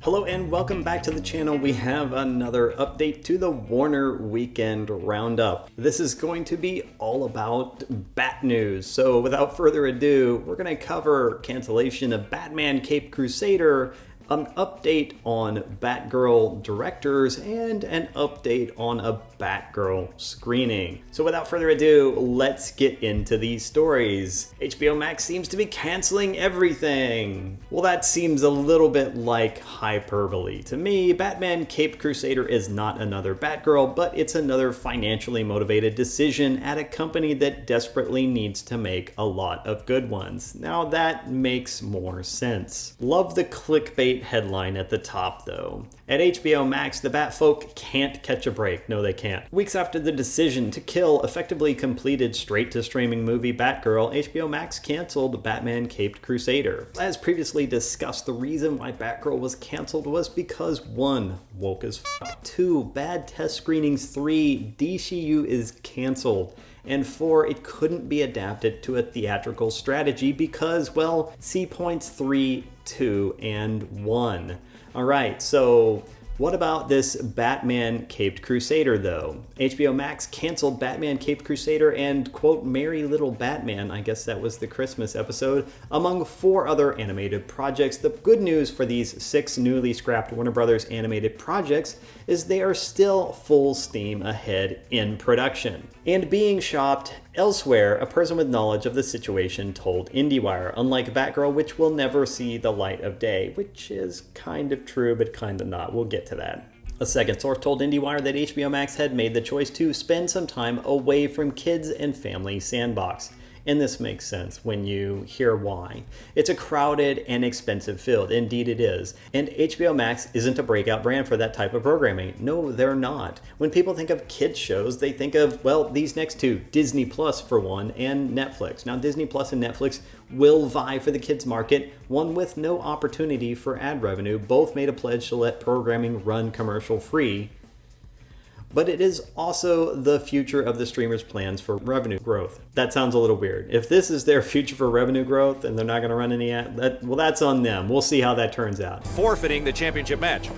Hello and welcome back to the channel. We have another update to the Warner Weekend Roundup. This is going to be all about Bat news. So without further ado, we're going to cover cancellation of Batman Caped Crusader, an update on Batgirl directors, and an update on a Batgirl screening. So without further ado, let's get into these stories. HBO Max seems to be canceling everything. Well, that seems a little bit like hyperbole. To me, Batman Caped Crusader is not another Batgirl, but it's another financially motivated decision at a company that desperately needs to make a lot of good ones. Now that makes more sense. Love the clickbait headline at the top though. At HBO Max, the Batfolk can't catch a break. No, they can't. Weeks after the decision to kill effectively completed straight-to-streaming movie Batgirl, HBO Max canceled Batman Caped Crusader. As previously discussed, the reason why Batgirl was canceled was because 1. Woke as fuck, 2. Bad test screenings, 3. DCU is canceled, and 4. It couldn't be adapted to a theatrical strategy because, well, see points 3, 2, and 1. Alright, so what about this Batman Caped Crusader though? HBO Max canceled Batman Caped Crusader and, quote, Merry Little Batman, I guess that was the Christmas episode, among 4 other animated projects. The good news for these 6 newly scrapped Warner Brothers animated projects is they are still full steam ahead in production and being shopped elsewhere. A person with knowledge of the situation told IndieWire, unlike Batgirl, which will never see the light of day, which is kind of true, but kind of not. We'll get to that. A second source told IndieWire that HBO Max had made the choice to spend some time away from kids and family sandbox. And this makes sense when you hear why. It's a crowded and expensive field. Indeed it is. And HBO Max isn't a breakout brand for that type of programming. No, they're not. When people think of kids shows, they think of, well, these next two, Disney Plus for one, and Netflix. Now Disney Plus and Netflix will vie for the kids market, one with no opportunity for ad revenue. Both made a pledge to let programming run commercial free. But it is also the future of the streamers' plans for revenue growth. That sounds a little weird. If this is their future for revenue growth and they're not going to run any ad, well, that's on them. We'll see how that turns out. Forfeiting the championship match.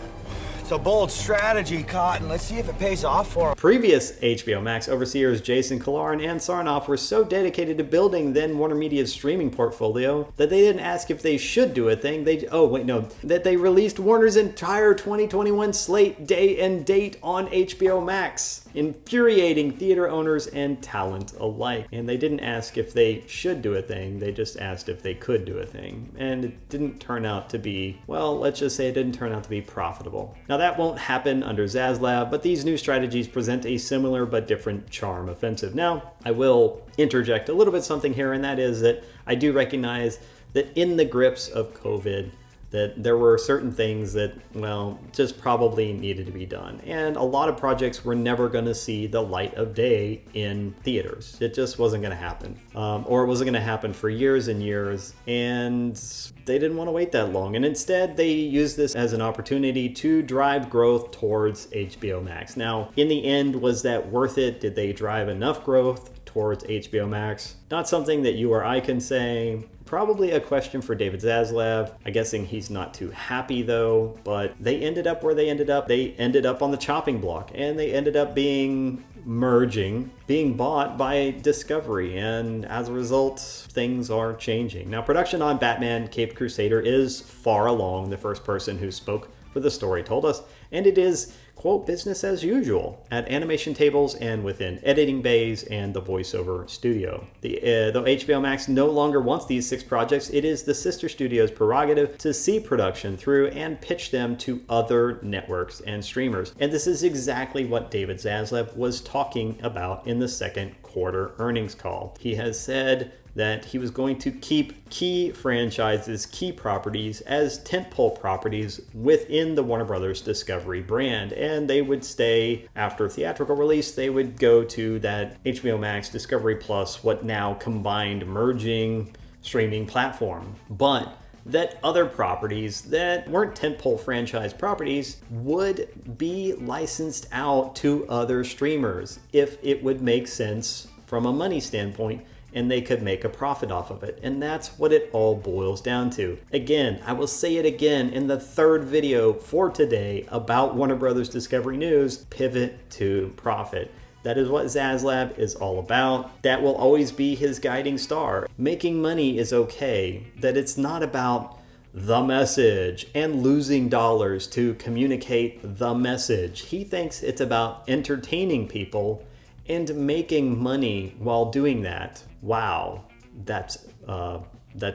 It's a bold strategy, Cotton. Let's see if it pays off for him. Previous HBO Max overseers Jason Kilar and Ann Sarnoff were so dedicated to building then Warner Media's streaming portfolio that they didn't ask if they should do a thing. That they released Warner's entire 2021 slate day and date on HBO Max, infuriating theater owners and talent alike. And they didn't ask if they should do a thing, they just asked if they could do a thing. And it didn't turn out to be, well, let's just say it didn't turn out to be profitable. Now that won't happen under Zaslav, but these new strategies present a similar but different charm offensive. Now, I will interject a little bit something here, and that is that I do recognize that in the grips of COVID, that there were certain things that, well, just probably needed to be done. And a lot of projects were never going to see the light of day in theaters. It just wasn't going to happen. Or it wasn't going to happen for years and years. And they didn't want to wait that long. And instead, they used this as an opportunity to drive growth towards HBO Max. Now, in the end, was that worth it? Did they drive enough growth towards HBO Max? Not something that you or I can say. Probably a question for David Zaslav. I'm guessing he's not too happy though, but they ended up where they ended up. They ended up on the chopping block, and they ended up being bought by Discovery, and as a result, things are changing. Now, production on Batman Caped Crusader is far along, the first person who spoke for the story told us, and it is, quote, business as usual at animation tables and within editing bays and the voiceover studio. Though HBO Max no longer wants these 6 projects, it is the sister studio's prerogative to see production through and pitch them to other networks and streamers. And this is exactly what David Zaslav was talking about in the second quarter earnings call. He has said that he was going to keep key franchises, key properties as tentpole properties within the Warner Brothers Discovery brand, and they would stay after theatrical release. They would go to that HBO Max, Discovery Plus, what now combined merging streaming platform. But that other properties that weren't tentpole franchise properties would be licensed out to other streamers if it would make sense from a money standpoint and they could make a profit off of it. And that's what it all boils down to. Again, I will say it again in the third video for today about Warner Brothers Discovery News, pivot to profit. That is what Zaslav is all about. That will always be his guiding star. Making money is okay, that it's not about the message and losing dollars to communicate the message. He thinks it's about entertaining people and making money while doing that. Wow, that's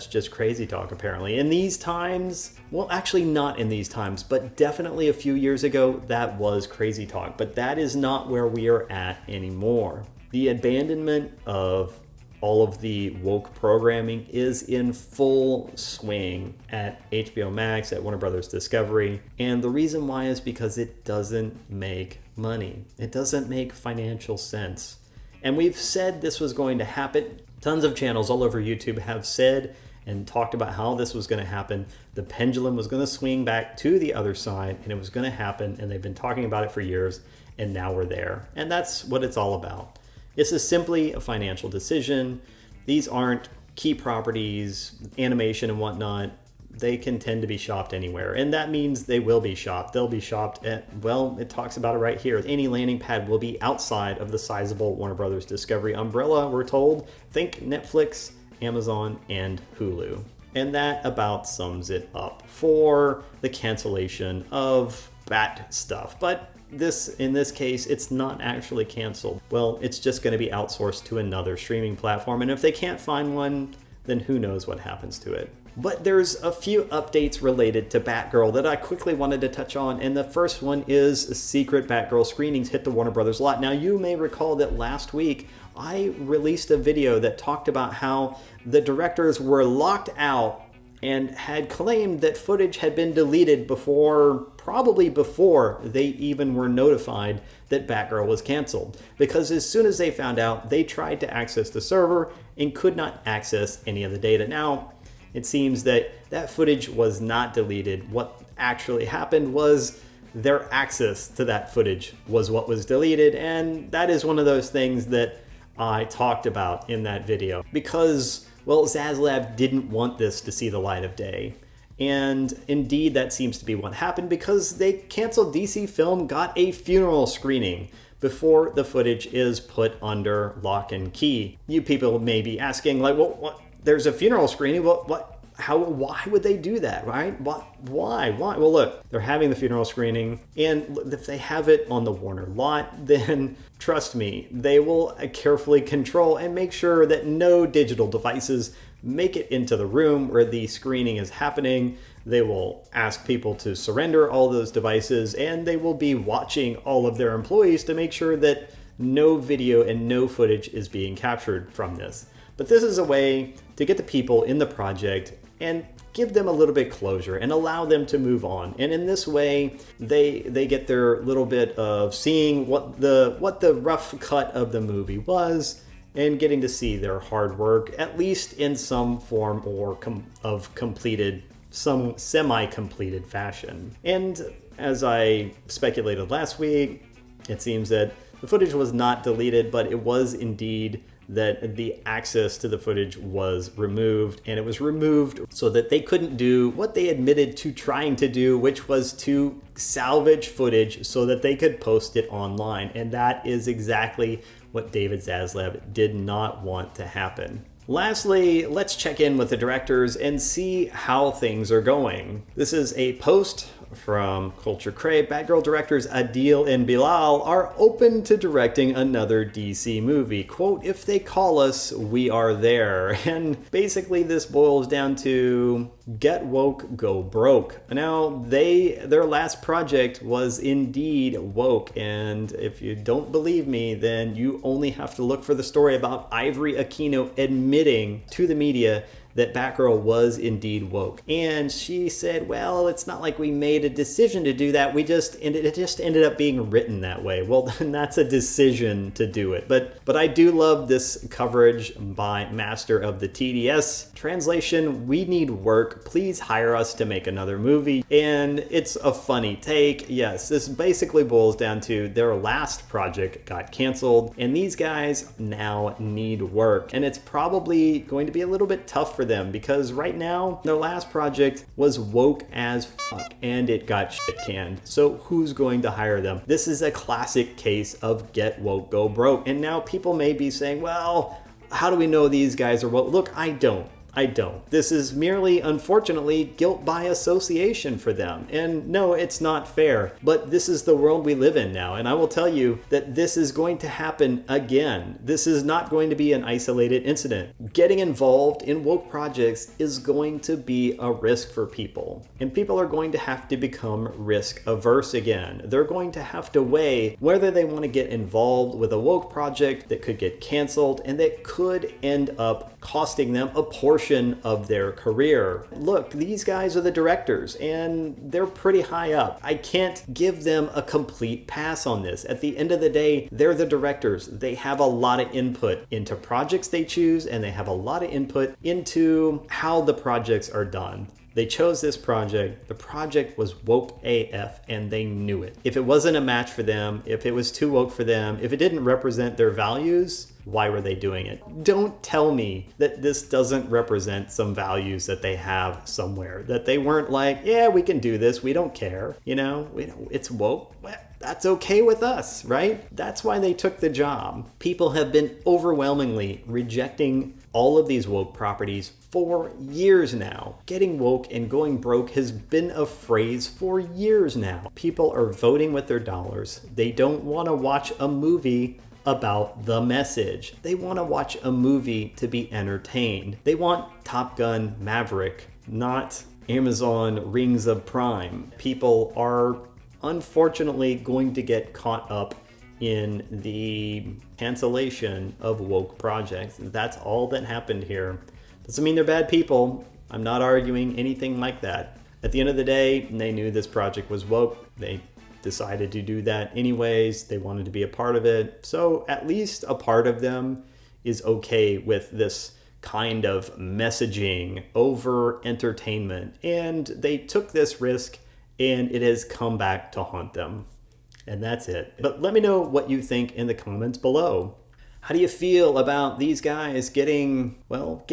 just crazy talk apparently. In these times, well, actually not in these times, but definitely a few years ago, that was crazy talk. But that is not where we are at anymore. The abandonment of all of the woke programming is in full swing at HBO Max, at Warner Brothers Discovery. And the reason why is because it doesn't make money. It doesn't make financial sense. And we've said this was going to happen. Tons of channels all over YouTube have said and talked about how this was going to happen. The pendulum was going to swing back to the other side, and it was going to happen. And they've been talking about it for years, and now we're there. And that's what it's all about. This is simply a financial decision. These aren't key properties, animation and whatnot. They can tend to be shopped anywhere. And that means they will be shopped. They'll be shopped at, well, it talks about it right here. Any landing pad will be outside of the sizable Warner Brothers Discovery umbrella, we're told. Think Netflix, Amazon, and Hulu. And that about sums it up for the cancellation of Bat stuff. But in this case, it's not actually canceled. Well, it's just going to be outsourced to another streaming platform. And if they can't find one, then who knows what happens to it. But there's a few updates related to Batgirl that I quickly wanted to touch on. And the first one is secret Batgirl screenings hit the Warner Brothers lot. Now, you may recall that last week I released a video that talked about how the directors were locked out and had claimed that footage had been deleted probably before they even were notified that Batgirl was canceled. Because as soon as they found out, they tried to access the server and could not access any of the data. Now, it seems that that footage was not deleted. What actually happened was their access to that footage was what was deleted, and that is one of those things that I talked about in that video. Because, well, Zaslav didn't want this to see the light of day. And indeed, that seems to be what happened, because they canceled DC Film got a funeral screening before the footage is put under lock and key. You people may be asking, like, well, what? There's a funeral screening. What? How? Why would they do that, right? Why? Well, look, they're having the funeral screening, and if they have it on the Warner lot, then trust me, they will carefully control and make sure that no digital devices make it into the room where the screening is happening. They will ask people to surrender all those devices, and they will be watching all of their employees to make sure that no video and no footage is being captured from this. But this is a way to get the people in the project and give them a little bit closure and allow them to move on. And in this way, they get their little bit of seeing what the rough cut of the movie was, and getting to see their hard work, at least in some form or some semi-completed fashion. And as I speculated last week, it seems that the footage was not deleted, but it was indeed that the access to the footage was removed, and it was removed so that they couldn't do what they admitted to trying to do, which was to salvage footage so that they could post it online. And that is exactly what David Zaslav did not want to happen. Lastly, let's check in with the directors and see how things are going. This is a post from Culture Crave. Batgirl directors Adil and Bilal are open to directing another DC movie. Quote, "If they call us, we are there." And basically this boils down to get woke, go broke. Now, their last project was indeed woke, and if you don't believe me, then you only have to look for the story about Ivory Aquino admitting to the media that Batgirl was indeed woke. And she said, well, it's not like we made a decision to do that. It just ended up being written that way. Well, then that's a decision to do it. But I do love this coverage by Master of the TDS. Translation, we need work. Please hire us to make another movie. And it's a funny take. Yes, this basically boils down to their last project got canceled, and these guys now need work. And it's probably going to be a little bit tough for them because right now their last project was woke as fuck and it got shit canned. So who's going to hire them? This is a classic case of get woke, go broke. And now people may be saying, well, how do we know these guys are woke? Look, I don't. This is merely, unfortunately, guilt by association for them. And no, it's not fair. But this is the world we live in now. And I will tell you that this is going to happen again. This is not going to be an isolated incident. Getting involved in woke projects is going to be a risk for people. And people are going to have to become risk averse again. They're going to have to weigh whether they want to get involved with a woke project that could get canceled and that could end up costing them a portion of their career. Look, these guys are the directors and they're pretty high up. I can't give them a complete pass on this. At the end of the day, they're the directors. They have a lot of input into projects they choose, and they have a lot of input into how the projects are done. They chose this project. The project was woke AF and they knew it. If it wasn't a match for them, if it was too woke for them, if it didn't represent their values, why were they doing it? Don't tell me that this doesn't represent some values that they have somewhere, that they weren't like, yeah, we can do this. We don't care. It's woke. Well, that's okay with us, right? That's why they took the job. People have been overwhelmingly rejecting all of these woke properties for years now. Getting woke and going broke has been a phrase for years now. People are voting with their dollars. They don't want to watch a movie about the message. They want to watch a movie to be entertained. They want Top Gun Maverick, not Amazon Rings of Prime. People are unfortunately going to get caught up in the cancellation of woke projects. That's all that happened here. Doesn't mean they're bad people. I'm not arguing anything like that. At the end of the day, they knew this project was woke. They decided to do that anyways. They wanted to be a part of it. So at least a part of them is okay with this kind of messaging over entertainment. And they took this risk and it has come back to haunt them. And that's it. But let me know what you think in the comments below. How do you feel about these guys getting woke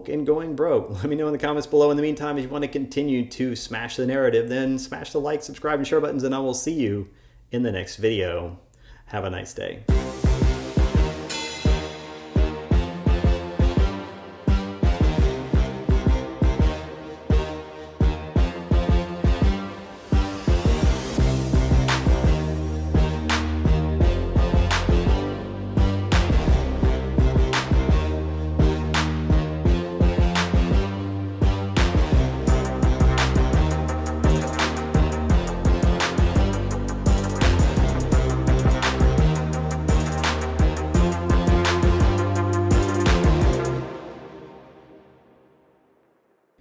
and going broke? Let me know in the comments below. In the meantime, if you want to continue to smash the narrative, then smash the like, subscribe, and share buttons, and I will see you in the next video. Have a nice day.